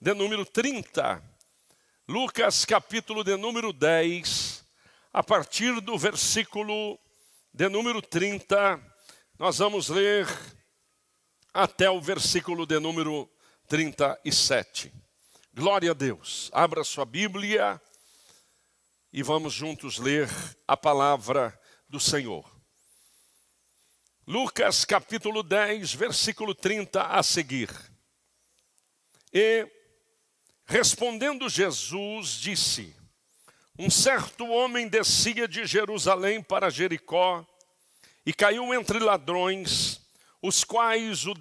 de número 30. Lucas, capítulo de número 10, a partir do versículo de número 30, nós vamos ler até o versículo de número 37. Glória a Deus. Abra sua Bíblia e vamos juntos ler a palavra do Senhor. Lucas, capítulo 10, versículo 30 a seguir. E, respondendo Jesus, disse: um certo homem descia de Jerusalém para Jericó e caiu entre ladrões, os quais o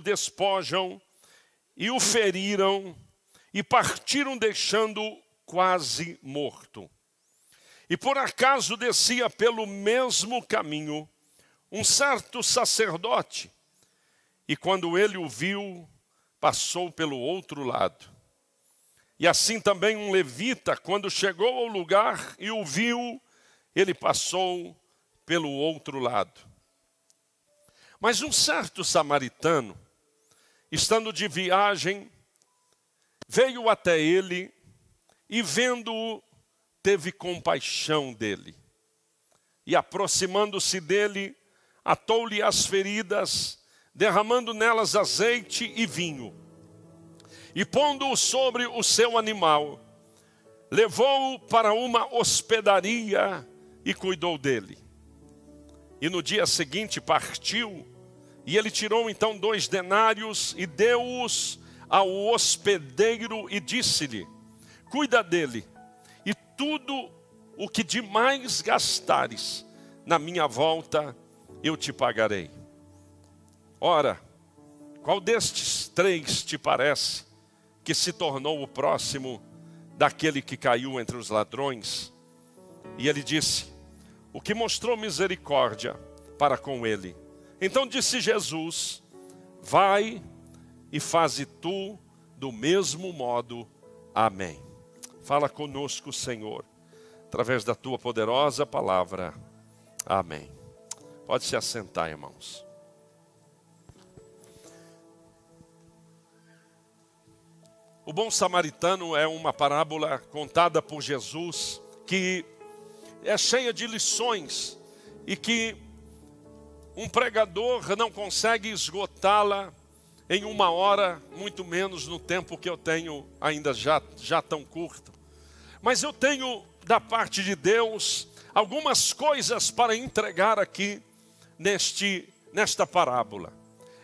despojam e o feriram e partiram, deixando-o quase morto. E por acaso descia pelo mesmo caminho um certo sacerdote, e quando ele o viu, passou pelo outro lado. E assim também um levita, quando chegou ao lugar e o viu, ele passou pelo outro lado. Mas um certo samaritano, estando de viagem, veio até ele e, vendo-o, teve compaixão dele. E aproximando-se dele, atou-lhe as feridas, derramando nelas azeite e vinho. E pondo-o sobre o seu animal, levou-o para uma hospedaria e cuidou dele. E no dia seguinte partiu, e ele tirou então 2 denários e deu-os ao hospedeiro e disse-lhe: cuida dele, e tudo o que demais gastares na minha volta eu te pagarei. Ora, qual destes 3 te parece que se tornou o próximo daquele que caiu entre os ladrões? E ele disse: o que mostrou misericórdia para com ele. Então disse Jesus: vai e faze tu do mesmo modo. Amém. Fala conosco, Senhor, através da tua poderosa palavra. Amém. Pode se assentar, irmãos. O bom samaritano é uma parábola contada por Jesus que é cheia de lições e que um pregador não consegue esgotá-la em 1 hora, muito menos no tempo que eu tenho ainda já tão curto. Mas eu tenho da parte de Deus algumas coisas para entregar aqui nesta parábola.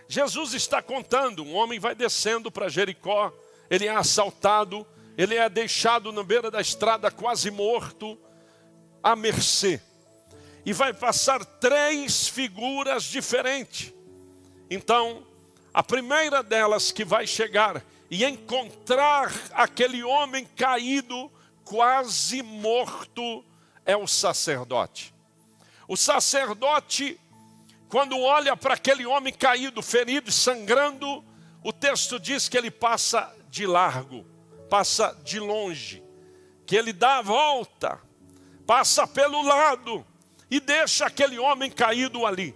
Jesus está contando, um homem vai descendo para Jericó, ele é assaltado, ele é deixado na beira da estrada quase morto, à mercê. E vai passar 3 figuras diferentes. Então, a primeira delas que vai chegar e encontrar aquele homem caído, quase morto, é o sacerdote. O sacerdote, quando olha para aquele homem caído, ferido, sangrando, o texto diz que ele passa de largo, passa de longe, que ele dá a volta, passa pelo lado e deixa aquele homem caído ali.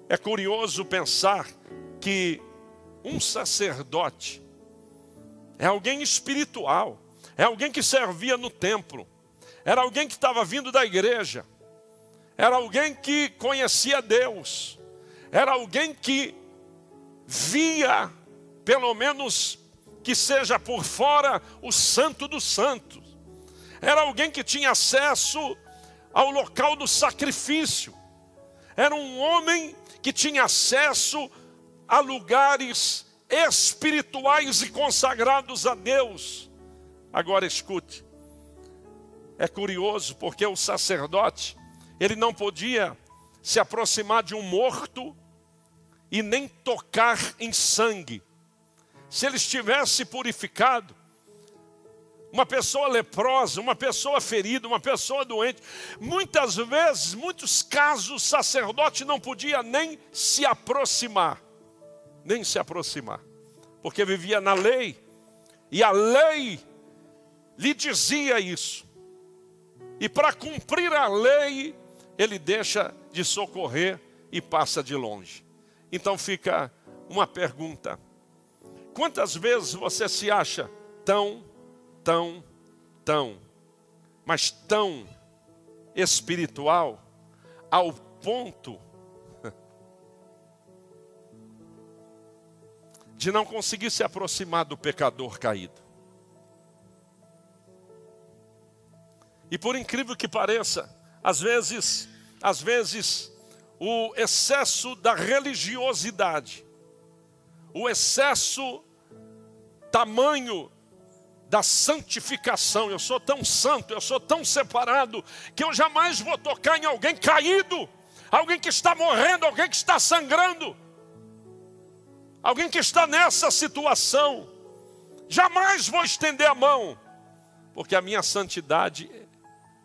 É curioso pensar que um sacerdote é alguém espiritual, é alguém que servia no templo, era alguém que estava vindo da igreja, era alguém que conhecia Deus, era alguém que via, pelo menos que seja por fora, o santo dos santos. Era alguém que tinha acesso ao local do sacrifício. Era um homem que tinha acesso a lugares espirituais e consagrados a Deus. Agora escute, é curioso porque o sacerdote, ele não podia se aproximar de um morto e nem tocar em sangue. Se ele estivesse purificado, uma pessoa leprosa, uma pessoa ferida, uma pessoa doente, muitas vezes, muitos casos, o sacerdote não podia nem se aproximar, porque vivia na lei, e a lei lhe dizia isso. E para cumprir a lei, ele deixa de socorrer e passa de longe. Então fica uma pergunta: Quantas vezes você se acha tão, mas tão espiritual ao ponto de não conseguir se aproximar do pecador caído? E por incrível que pareça, às vezes, o excesso da religiosidade, o excesso tamanho da santificação, eu sou tão santo, eu sou tão separado, que eu jamais vou tocar em alguém caído, alguém que está morrendo, alguém que está sangrando, alguém que está nessa situação. Jamais vou estender a mão, porque a minha santidade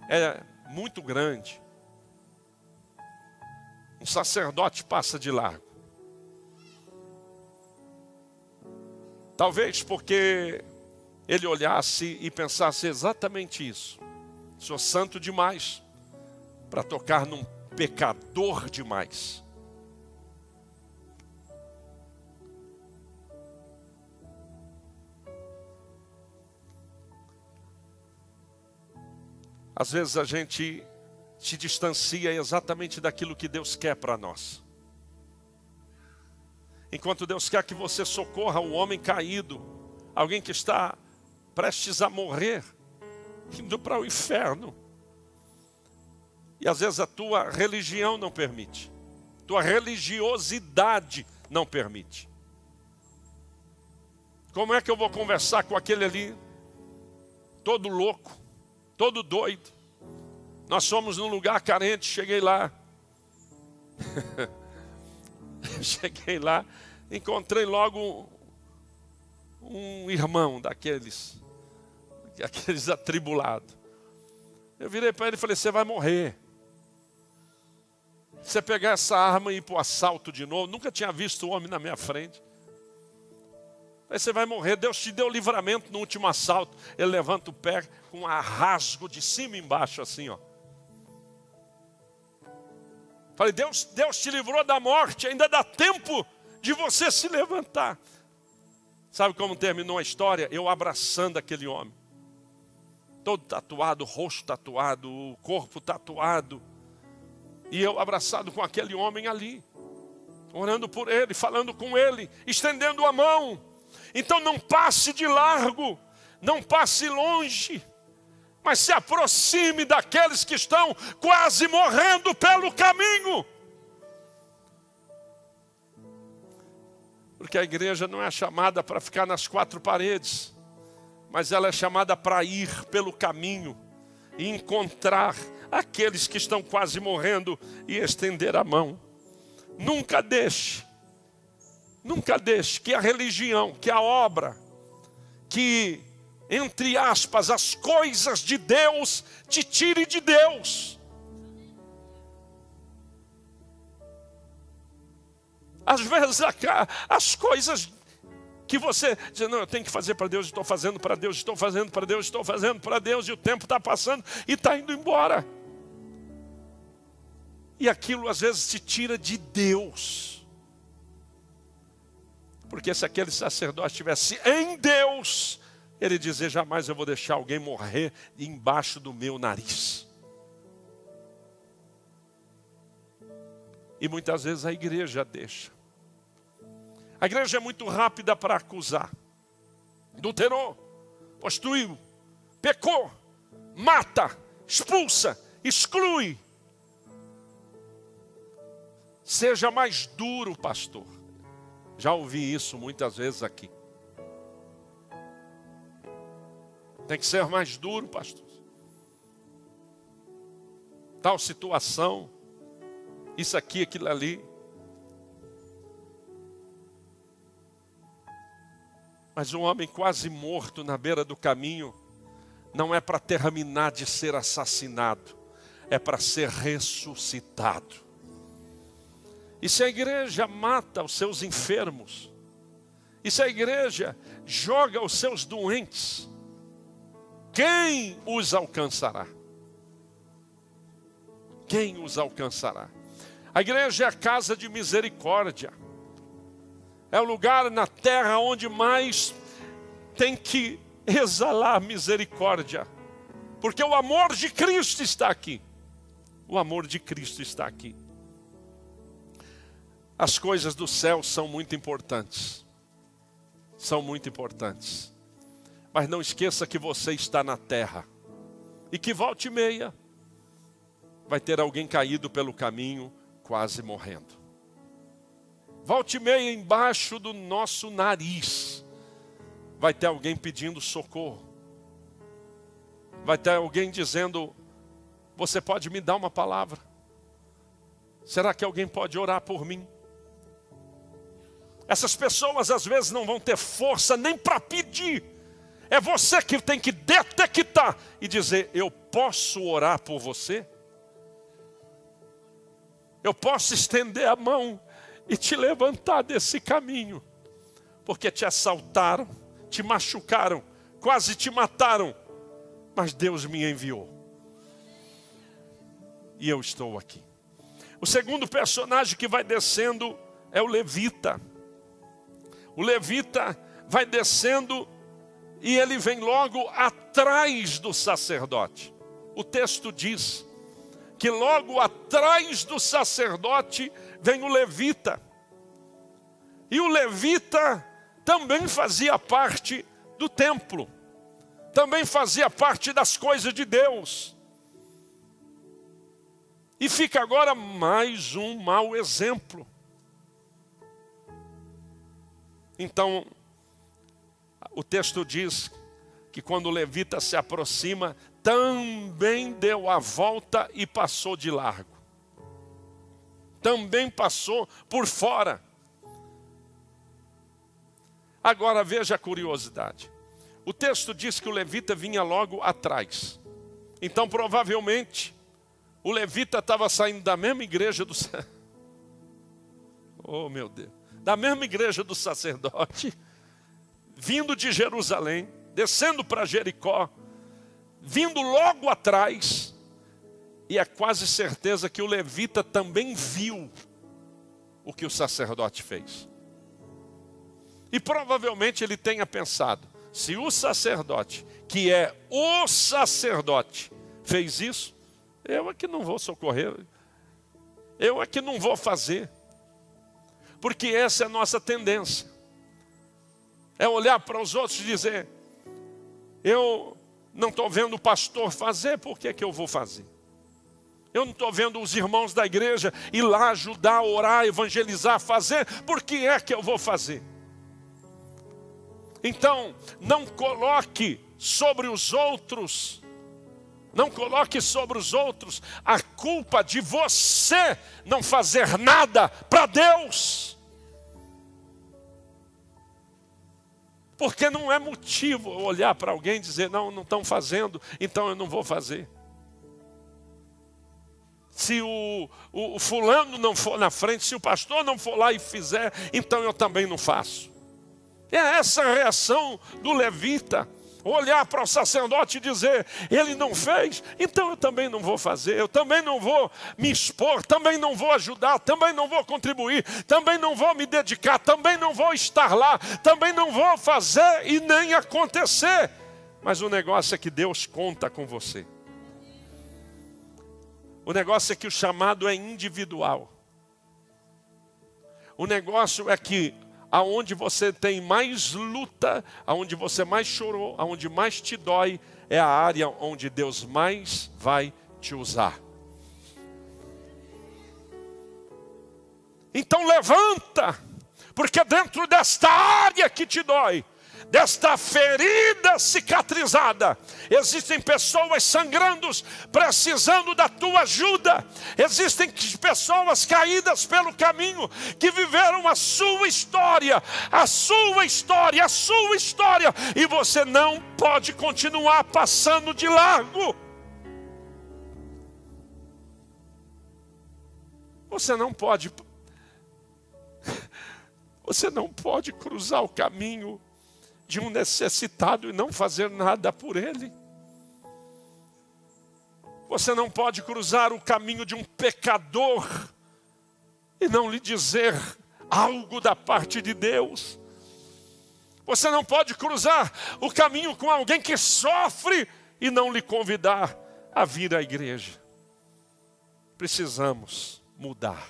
é muito grande. Um sacerdote passa de largo. Talvez porque ele olhasse e pensasse exatamente isso. Sou santo demais para tocar num pecador demais. Às vezes a gente se distancia exatamente daquilo que Deus quer para nós. Enquanto Deus quer que você socorra um homem caído, alguém que está prestes a morrer, indo para o inferno. E às vezes a tua religião não permite, tua religiosidade não permite. Como é que eu vou conversar com aquele ali, todo louco, todo doido? Nós fomos num lugar carente, cheguei lá. Cheguei lá, encontrei logo um irmão daqueles atribulados. Eu virei para ele e falei: você vai morrer. Você pegar essa arma e ir para o assalto de novo, nunca tinha visto o homem na minha frente. Aí você vai morrer, Deus te deu livramento no último assalto. Ele levanta o pé com um rasgo de cima e embaixo assim, ó. Falei: Deus te livrou da morte, ainda dá tempo de você se levantar. Sabe como terminou a história? Eu abraçando aquele homem. Todo tatuado, rosto tatuado, o corpo tatuado. E eu abraçado com aquele homem ali. Orando por ele, falando com ele, estendendo a mão. Então não passe de largo, não passe longe, mas se aproxime daqueles que estão quase morrendo pelo caminho. Porque a igreja não é chamada para ficar nas quatro paredes, mas ela é chamada para ir pelo caminho e encontrar aqueles que estão quase morrendo e estender a mão. Nunca deixe que a religião, que a obra, que, entre aspas, as coisas de Deus te tire de Deus. Às vezes as coisas que você diz: não, eu tenho que fazer para Deus, estou fazendo para Deus, estou fazendo para Deus, estou fazendo para Deus, e o tempo está passando e está indo embora. E aquilo às vezes te tira de Deus. Porque se aquele sacerdote estivesse em Deus, ele dizia: jamais eu vou deixar alguém morrer embaixo do meu nariz. E muitas vezes a igreja deixa. A igreja é muito rápida para acusar. Adulterou, prostituiu, pecou, mata, expulsa, exclui. Seja mais duro, pastor. Já ouvi isso muitas vezes aqui. Tem que ser mais duro, pastor. Tal situação, isso aqui, aquilo ali. Mas um homem quase morto na beira do caminho não é para terminar de ser assassinado, é para ser ressuscitado. E se a igreja mata os seus enfermos, e se a igreja joga os seus doentes, quem os alcançará? Quem os alcançará? A igreja é a casa de misericórdia. É o lugar na terra onde mais tem que exalar misericórdia. Porque o amor de Cristo está aqui. O amor de Cristo está aqui. As coisas do céu são muito importantes. São muito importantes. Mas não esqueça que você está na terra. E que volta e meia vai ter alguém caído pelo caminho, quase morrendo. Volta e meia embaixo do nosso nariz vai ter alguém pedindo socorro. Vai ter alguém dizendo: você pode me dar uma palavra? Será que alguém pode orar por mim? Essas pessoas às vezes não vão ter força nem para pedir. É você que tem que detectar e dizer: eu posso orar por você? Eu posso estender a mão e te levantar desse caminho, porque te assaltaram, te machucaram, quase te mataram, mas Deus me enviou. E eu estou aqui. O segundo personagem que vai descendo é o levita. O levita vai descendo e ele vem logo atrás do sacerdote. O texto diz que logo atrás do sacerdote vem o levita. E o levita também fazia parte do templo. Também fazia parte das coisas de Deus. E fica agora mais um mau exemplo. Então, o texto diz que quando o levita se aproxima, também deu a volta e passou de largo. Também passou por fora. Agora veja a curiosidade. O texto diz que o levita vinha logo atrás. Então provavelmente o levita estava saindo da mesma igreja do... Oh meu Deus! Da mesma igreja do sacerdote, vindo de Jerusalém, descendo para Jericó, vindo logo atrás, e é quase certeza que o levita também viu o que o sacerdote fez. E provavelmente ele tenha pensado: se o sacerdote, que é o sacerdote, fez isso, eu é que não vou socorrer, eu é que não vou fazer. Porque essa é a nossa tendência. É olhar para os outros e dizer: eu não estou vendo o pastor fazer, por que que eu vou fazer? Eu não estou vendo os irmãos da igreja ir lá ajudar, orar, evangelizar, fazer, por que é que eu vou fazer? Então, não coloque sobre os outros, não coloque sobre os outros a culpa de você não fazer nada para Deus. Porque não é motivo olhar para alguém e dizer: não estão fazendo, então eu não vou fazer. Se o fulano não for na frente, se o pastor não for lá e fizer, então eu também não faço. É essa a reação do levita. Olhar para o sacerdote e dizer: ele não fez, então eu também não vou fazer, eu também não vou me expor, também não vou ajudar, também não vou contribuir, também não vou me dedicar, também não vou estar lá, também não vou fazer e nem acontecer. Mas o negócio é que Deus conta com você. O negócio é que o chamado é individual. O negócio é que aonde você tem mais luta, aonde você mais chorou, aonde mais te dói, é a área onde Deus mais vai te usar. Então levanta, porque dentro desta área que te dói, desta ferida cicatrizada, existem pessoas sangrando, precisando da tua ajuda. Existem pessoas caídas pelo caminho, que viveram a sua história, a sua história, a sua história, e você não pode continuar passando de largo. Você não pode cruzar o caminho de um necessitado e não fazer nada por ele. Você não pode cruzar o caminho de um pecador e não lhe dizer algo da parte de Deus. Você não pode cruzar o caminho com alguém que sofre e não lhe convidar a vir à igreja. Precisamos mudar.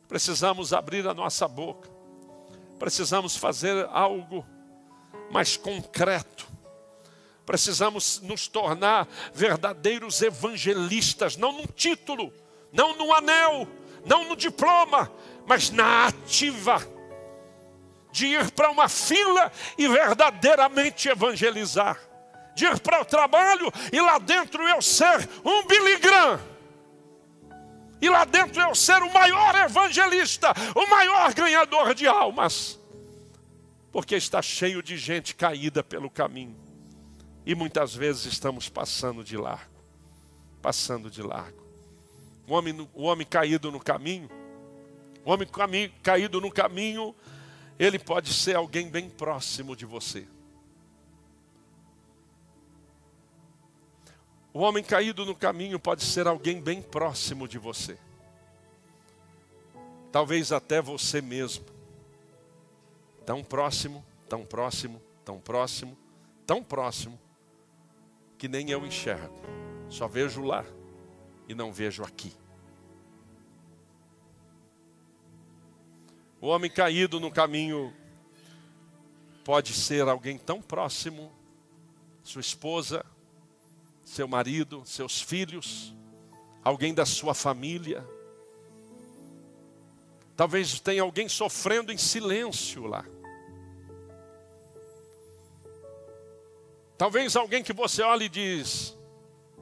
Precisamos abrir a nossa boca. Precisamos fazer algo mais concreto. Precisamos nos tornar verdadeiros evangelistas, não num título, não no anel, não no diploma, mas na ativa. De ir para uma fila e verdadeiramente evangelizar. De ir para o trabalho e lá dentro eu ser um Billy Graham. E lá dentro eu ser o maior evangelista, o maior ganhador de almas. Porque está cheio de gente caída pelo caminho. E muitas vezes estamos passando de largo. Passando de largo. O homem caído no caminho. O homem caído no caminho, ele pode ser alguém bem próximo de você. O homem caído no caminho pode ser alguém bem próximo de você. Talvez até você mesmo. Tão próximo, tão próximo, tão próximo, tão próximo, que nem eu enxergo. Só vejo lá e não vejo aqui. O homem caído no caminho pode ser alguém tão próximo, sua esposa, seu marido, seus filhos, alguém da sua família. Talvez tenha alguém sofrendo em silêncio lá. Talvez alguém que você olha e diz,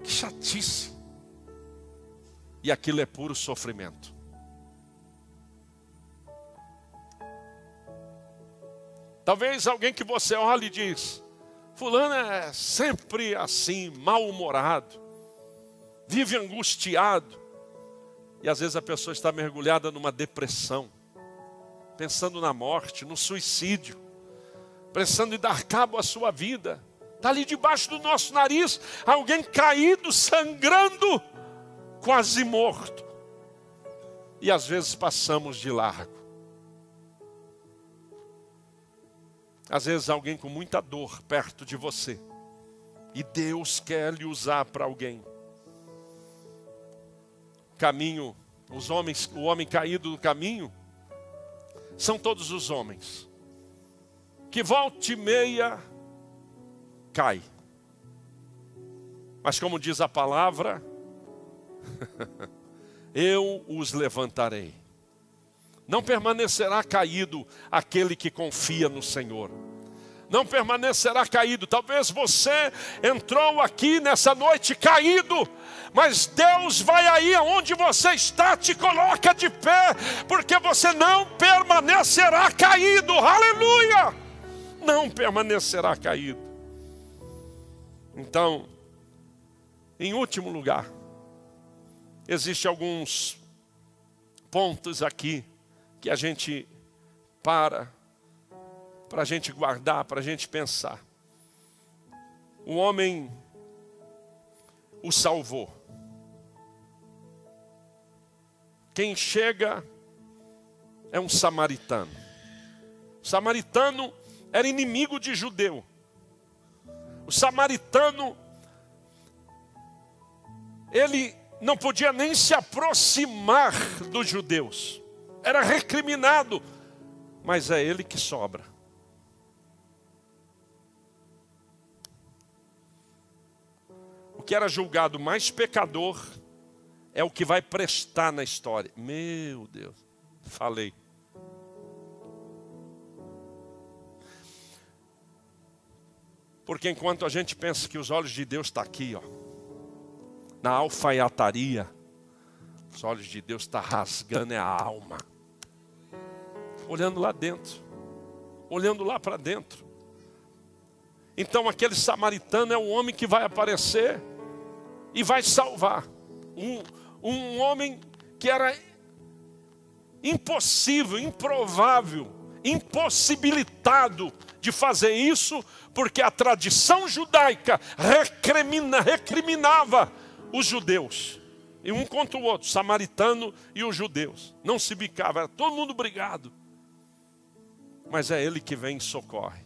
que chatice. E aquilo é puro sofrimento. Talvez alguém que você olha e diz, fulano é sempre assim, mal-humorado, vive angustiado. E às vezes a pessoa está mergulhada numa depressão, pensando na morte, no suicídio, pensando em dar cabo à sua vida. Está ali debaixo do nosso nariz, alguém caído, sangrando, quase morto. E às vezes passamos de largo. Às vezes alguém com muita dor perto de você. E Deus quer lhe usar para alguém. Caminho, o homem caído do caminho, são todos os homens. Que volta e meia cai. Mas como diz a palavra, eu os levantarei. Não permanecerá caído aquele que confia no Senhor. Não permanecerá caído. Talvez você entrou aqui nessa noite caído, mas Deus vai aí aonde você está, te coloca de pé, porque você não permanecerá caído. Aleluia! Não permanecerá caído. Então, em último lugar, existem alguns pontos aqui que a gente para a gente guardar, para a gente pensar. O homem o salvou. Quem chega é um samaritano. O samaritano era inimigo de judeu. O samaritano, ele não podia nem se aproximar dos judeus. Era recriminado, mas é ele que sobra. O que era julgado mais pecador é o que vai prestar na história. Meu Deus, falei. Porque enquanto a gente pensa que os olhos de Deus estão aqui, ó, na alfaiataria, os olhos de Deus estão rasgando a alma. Olhando lá dentro, olhando lá para dentro. Então aquele samaritano é o homem que vai aparecer e vai salvar. Um homem que era impossível, improvável, impossibilitado de fazer isso, porque a tradição judaica recriminava os judeus. E um contra o outro, samaritano e os judeus. Não se bicava, era todo mundo brigado. Mas é ele que vem e socorre.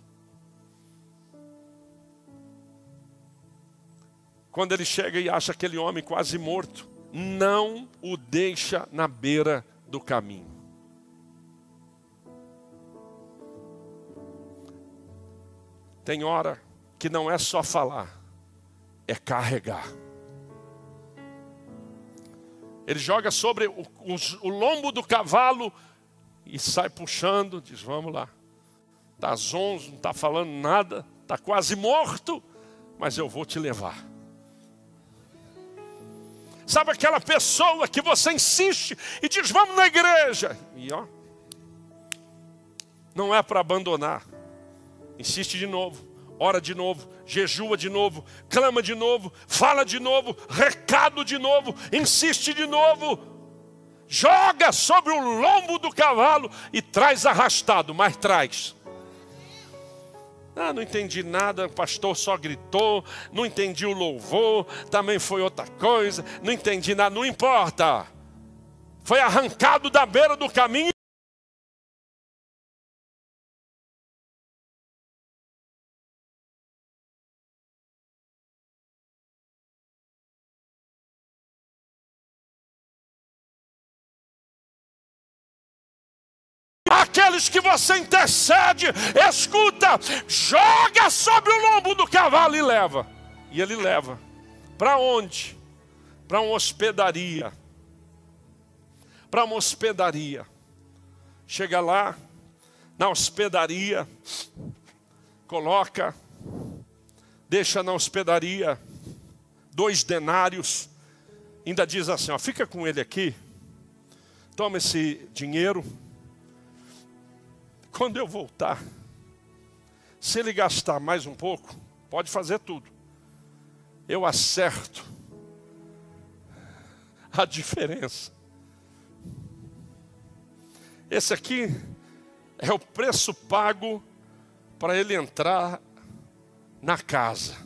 Quando ele chega e acha aquele homem quase morto, não o deixa na beira do caminho. Tem hora que não é só falar, é carregar. Ele joga sobre o lombo do cavalo e sai puxando, diz, vamos lá. Está zonzo, não está falando nada, está quase morto, mas eu vou te levar. Sabe aquela pessoa que você insiste e diz, vamos na igreja. E ó, não é para abandonar. Insiste de novo, ora de novo, jejua de novo, clama de novo, fala de novo, recado de novo, insiste de novo. Joga sobre o lombo do cavalo e traz arrastado, mas traz. Ah, não entendi nada, o pastor só gritou, não entendi o louvor, também foi outra coisa, não entendi nada, não importa. Foi arrancado da beira do caminho. Aqueles que você intercede, escuta, joga sobre o lombo do cavalo e leva. E ele leva. Para onde? Para uma hospedaria. Para uma hospedaria. Chega lá, na hospedaria, coloca, deixa na hospedaria 2 denários. Ainda diz assim, ó, fica com ele aqui, toma esse dinheiro. Quando eu voltar, se ele gastar mais um pouco, pode fazer tudo. Eu acerto a diferença. Esse aqui é o preço pago para ele entrar na casa,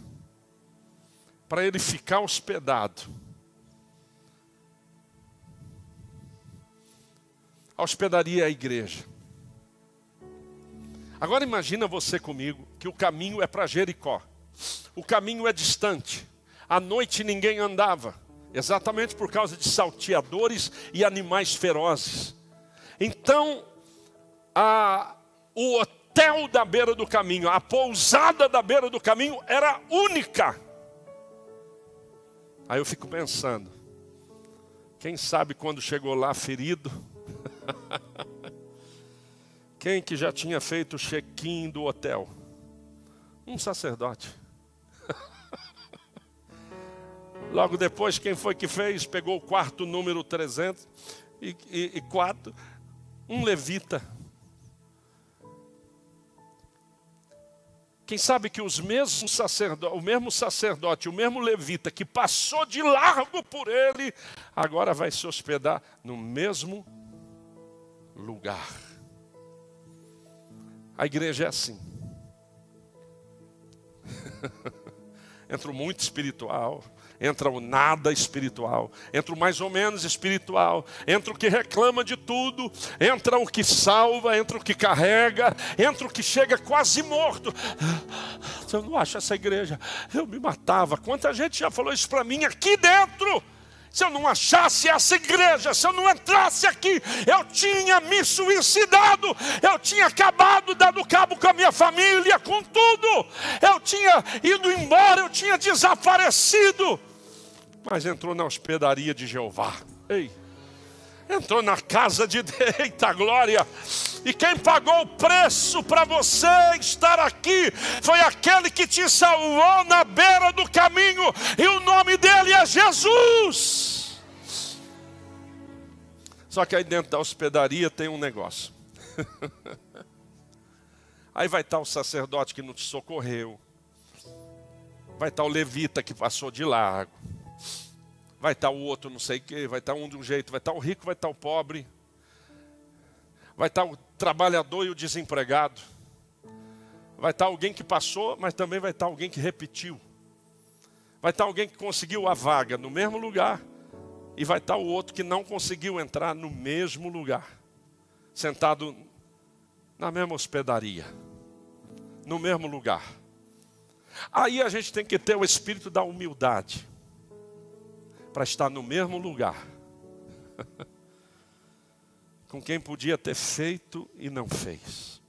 para ele ficar hospedado. A hospedaria é a igreja. Agora imagina você comigo que o caminho é para Jericó. O caminho é distante. À noite ninguém andava. Exatamente por causa de salteadores e animais ferozes. Então, o hotel da beira do caminho, a pousada da beira do caminho era única. Aí eu fico pensando. Quem sabe quando chegou lá ferido... Quem que já tinha feito o check-in do hotel? Um sacerdote. Logo depois, quem foi que fez? Pegou o quarto número 304, um levita. Quem sabe que o mesmo sacerdote, o mesmo levita que passou de largo por ele, agora vai se hospedar no mesmo lugar. A igreja é assim. Entra o muito espiritual, entra o nada espiritual, entra o mais ou menos espiritual, entra o que reclama de tudo, entra o que salva, entra o que carrega, entra o que chega quase morto. Se eu não acho essa igreja, eu me matava. Quanta gente já falou isso para mim aqui dentro. Se eu não achasse essa igreja, se eu não entrasse aqui, eu tinha me suicidado, eu tinha acabado dando cabo com a minha família, com tudo. Eu tinha ido embora, eu tinha desaparecido. Mas entrou na hospedaria de Jeová. Ei, entrou na casa de Deus, eita glória. E quem pagou o preço para você estar aqui foi aquele que te salvou na beira do caminho. E o nome dele é Jesus. Só que aí dentro da hospedaria tem um negócio. Aí vai estar o sacerdote que não te socorreu. Vai estar o levita que passou de largo. Vai estar o outro não sei o quê. Vai estar um de um jeito. Vai estar o rico, vai estar o pobre. Vai estar o trabalhador e o desempregado. Vai estar alguém que passou, mas também vai estar alguém que repetiu. Vai estar alguém que conseguiu a vaga no mesmo lugar, E vai estar o outro que não conseguiu entrar no mesmo lugar, sentado na mesma hospedaria, no mesmo lugar. Aí a gente tem que ter o espírito da humildade, para estar no mesmo lugar, com quem podia ter feito e não fez.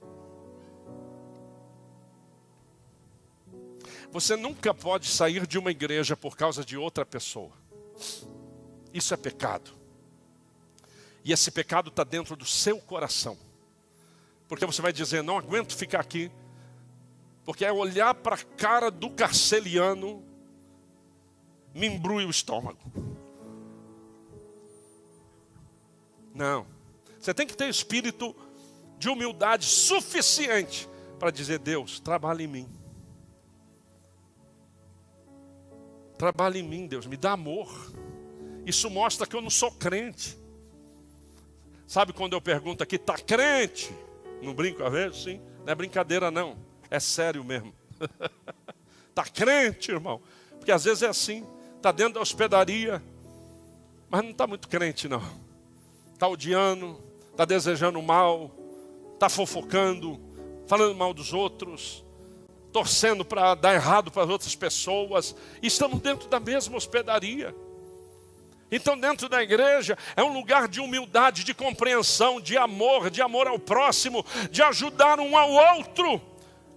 Você nunca pode sair de uma igreja por causa de outra pessoa. Isso é pecado. E esse pecado está dentro do seu coração. Porque você vai dizer, não aguento ficar aqui. Porque é olhar para a cara do carceliano, me embrulha o estômago. Não. Você tem que ter espírito de humildade suficiente para dizer, Deus, trabalha em mim. Trabalha em mim, Deus, me dá amor. Isso mostra que eu não sou crente. Sabe quando eu pergunto aqui, está crente? Não brinco às vezes? Sim. Não é brincadeira não, é sério mesmo. Está crente, irmão? Porque às vezes é assim, está dentro da hospedaria, mas não está muito crente não. Está odiando, está desejando mal, está fofocando, falando mal dos outros, torcendo para dar errado para as outras pessoas. E estamos dentro da mesma hospedaria. Então dentro da igreja é um lugar de humildade, de compreensão, de amor ao próximo, de ajudar um ao outro,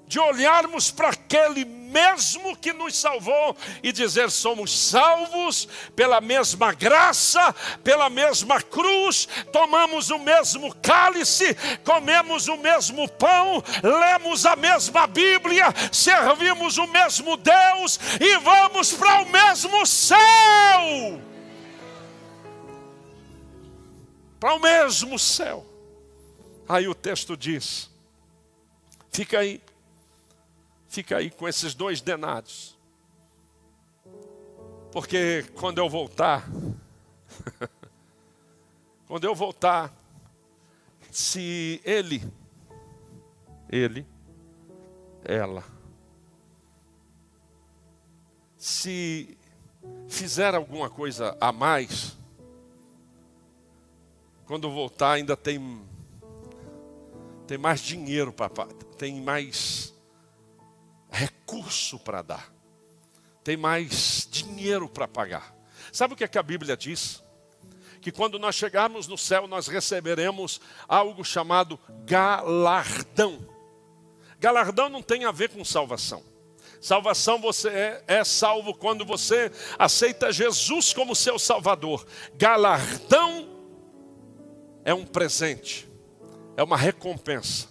de olharmos para aquele mesmo que nos salvou e dizer, somos salvos pela mesma graça, pela mesma cruz, tomamos o mesmo cálice, comemos o mesmo pão, lemos a mesma Bíblia, servimos o mesmo Deus e vamos para o mesmo céu. Para o mesmo céu. Aí o texto diz, fica aí com esses 2 denários. Porque quando eu voltar, se ela, se fizer alguma coisa a mais, quando eu voltar ainda tem mais dinheiro para tem mais recurso para dar, tem mais dinheiro para pagar. Sabe o que é que a Bíblia diz? Que quando nós chegarmos no céu nós receberemos algo chamado galardão. Galardão não tem a ver com salvação. Salvação você é salvo quando você aceita Jesus como seu Salvador. Galardão é um presente, é uma recompensa,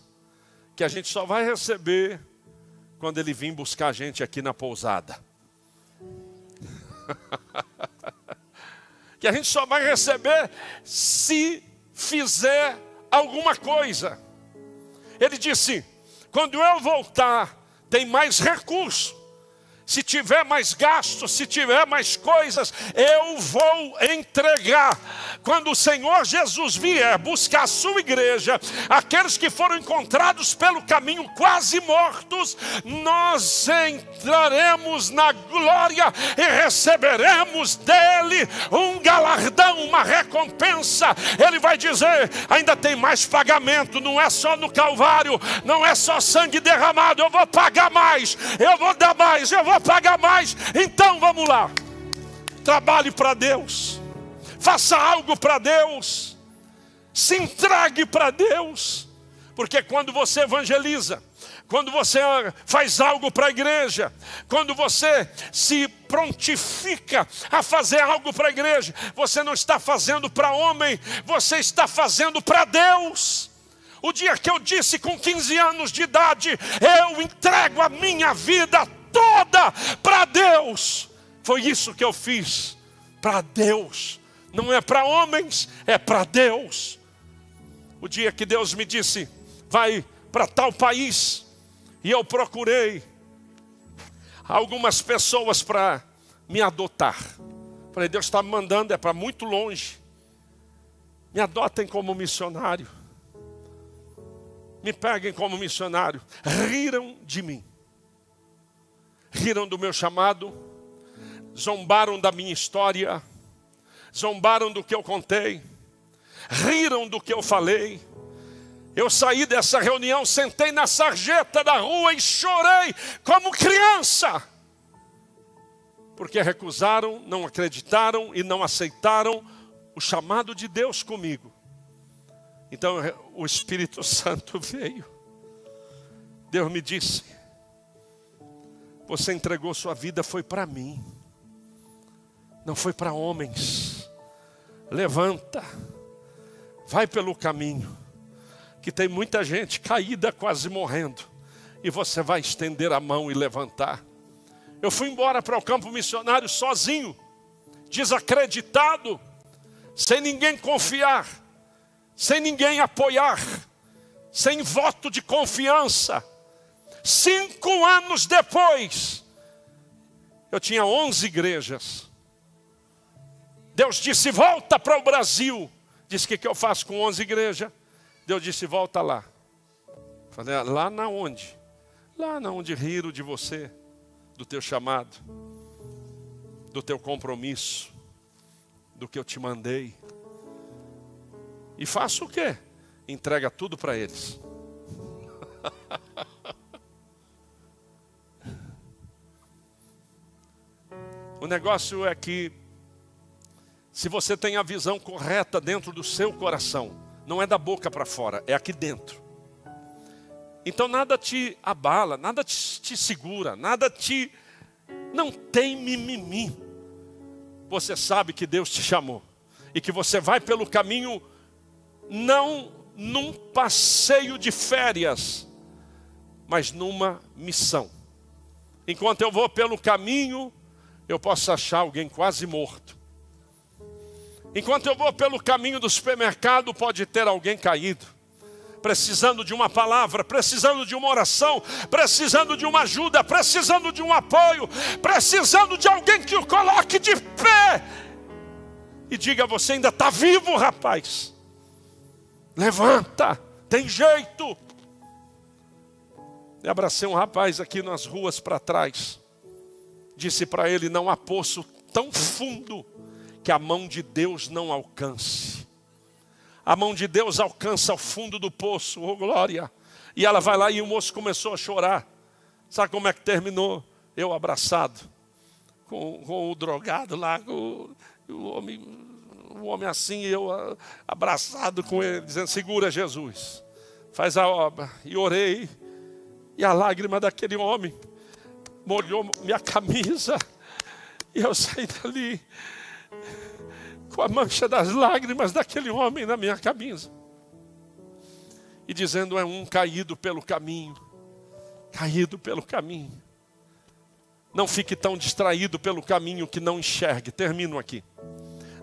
que a gente só vai receber quando Ele vir buscar a gente aqui na pousada. Que a gente só vai receber se fizer alguma coisa. Ele disse, quando eu voltar, tem mais recurso. Se tiver mais gastos, se tiver mais coisas, eu vou entregar. Quando o Senhor Jesus vier buscar a sua igreja, aqueles que foram encontrados pelo caminho quase mortos, nós entraremos na glória e receberemos dele um galardão, uma recompensa. Ele vai dizer, ainda tem mais pagamento, não é só no Calvário, não é só sangue derramado, eu vou pagar mais, eu vou dar mais, eu vou pagar mais. Então vamos lá, trabalhe para Deus, faça algo para Deus, se entregue para Deus, porque quando você evangeliza, quando você faz algo para a igreja, quando você se prontifica a fazer algo para a igreja, você não está fazendo para homem, você está fazendo para Deus. O dia que eu disse com 15 anos de idade, eu entrego a minha vida toda para Deus, foi isso que eu fiz para Deus. Não é para homens, é para Deus. O dia que Deus me disse, vai para tal país, e eu procurei algumas pessoas para me adotar. Falei, Deus está me mandando, é para muito longe. Me adotem como missionário. Me peguem como missionário. Riram de mim. Riram do meu chamado. Zombaram da minha história. zombaram do que eu contei, riram do que eu falei. Eu saí dessa reunião, sentei na sarjeta da rua e chorei como criança. Porque recusaram, não acreditaram e não aceitaram o chamado de Deus comigo. Então o Espírito Santo veio. Deus me disse: você entregou sua vida, foi para mim, não foi para homens. Levanta, vai pelo caminho, que tem muita gente caída, quase morrendo, e você vai estender a mão e levantar. Eu fui embora para o campo missionário sozinho, desacreditado, sem ninguém confiar, sem ninguém apoiar, sem voto de confiança. 5 anos depois, eu tinha 11 igrejas. Deus disse: volta para o Brasil. Disse: o que eu faço com 11 igrejas? Deus disse: volta lá. Falei: lá na onde? Lá na onde riram de você, do teu chamado, do teu compromisso, do que eu te mandei. E faço o quê? Entrega tudo para eles. O negócio é que, se você tem a visão correta dentro do seu coração, não é da boca para fora, é aqui dentro. Então nada te abala, nada te segura, nada te... Não tem mimimi. Você sabe que Deus te chamou e que você vai pelo caminho, não num passeio de férias, mas numa missão. Enquanto eu vou pelo caminho, eu posso achar alguém quase morto. Enquanto eu vou pelo caminho do supermercado, pode ter alguém caído, precisando de uma palavra, precisando de uma oração, precisando de uma ajuda, precisando de um apoio, precisando de alguém que o coloque de pé e diga: você ainda está vivo, rapaz. Levanta, tem jeito. Eu abracei um rapaz aqui nas ruas para trás. Disse para ele: não há poço tão fundo que a mão de Deus não alcance. A mão de Deus alcança o fundo do poço, oh glória. E ela vai lá e o moço começou a chorar. Sabe como é que terminou? Eu abraçado com o drogado lá, com o homem assim, eu abraçado com ele, dizendo: segura, Jesus, faz a obra. E orei, e a lágrima daquele homem molhou minha camisa, e eu saí dali com a mancha das lágrimas daquele homem na minha camisa, e dizendo: é um caído pelo caminho, caído pelo caminho. Não fique tão distraído pelo caminho que não enxergue. Termino aqui.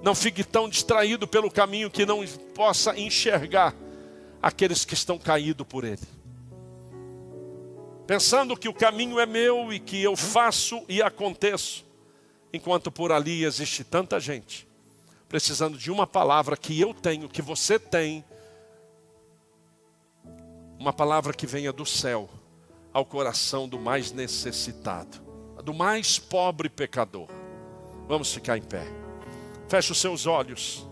Não fique tão distraído pelo caminho que não possa enxergar aqueles que estão caídos por ele, pensando que o caminho é meu e que eu faço e aconteço, enquanto por ali existe tanta gente precisando de uma palavra que eu tenho, que você tem, uma palavra que venha do céu ao coração do mais necessitado, do mais pobre pecador. Vamos ficar em pé. Feche os seus olhos.